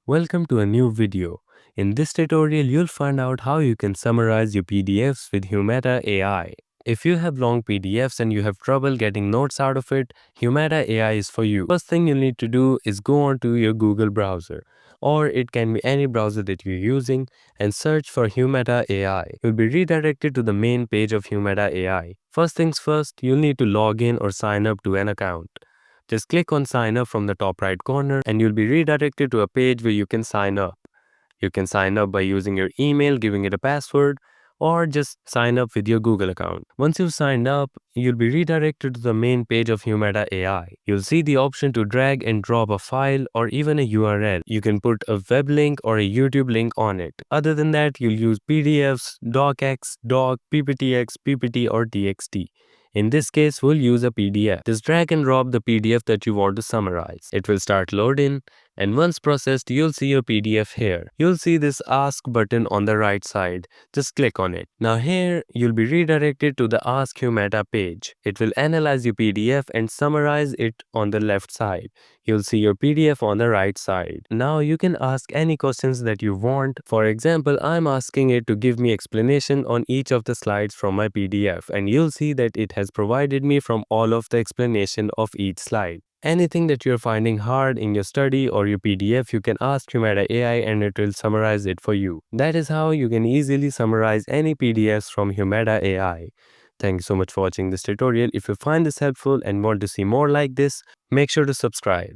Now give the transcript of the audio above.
Welcome to a new video. In this tutorial, you'll find out how you can summarize your PDFs with Humata AI. If you have long PDFs and you have trouble getting notes out of it, Humata AI is for you. First thing you'll need to do is go onto your Google browser, or it can be any browser that you're using, and search for Humata AI. You'll be redirected to the main page of Humata AI. First things first, you'll need to log in or sign up to an account. Just click on sign up from the top right corner and you'll be redirected to a page where you can sign up. You can sign up by using your email, giving it a password, or just sign up with your Google account. Once you've signed up, you'll be redirected to the main page of Humata AI. You'll see the option to drag and drop a file or even a URL. You can put a web link or a YouTube link on it. Other than that, you'll use PDFs, docx, doc, pptx, ppt, or txt. In this case, we'll use a PDF. Just drag and drop the PDF that you want to summarize. It will start loading, and once processed, you'll see your PDF here. You'll see this Ask button on the right side. Just click on it. Now here, you'll be redirected to the Ask Humata page. It will analyze your PDF and summarize it on the left side. You'll see your PDF on the right side. Now you can ask any questions that you want. For example, I'm asking it to give me explanation on each of the slides from my PDF, and you'll see that it has provided me from all of the explanation of each slide. Anything that you're finding hard in your study or your PDF, you can ask Humata AI and it will summarize it for you. That is how you can easily summarize any PDFs from Humata AI. Thank you so much for watching this tutorial. If you find this helpful and want to see more like this, make sure to subscribe.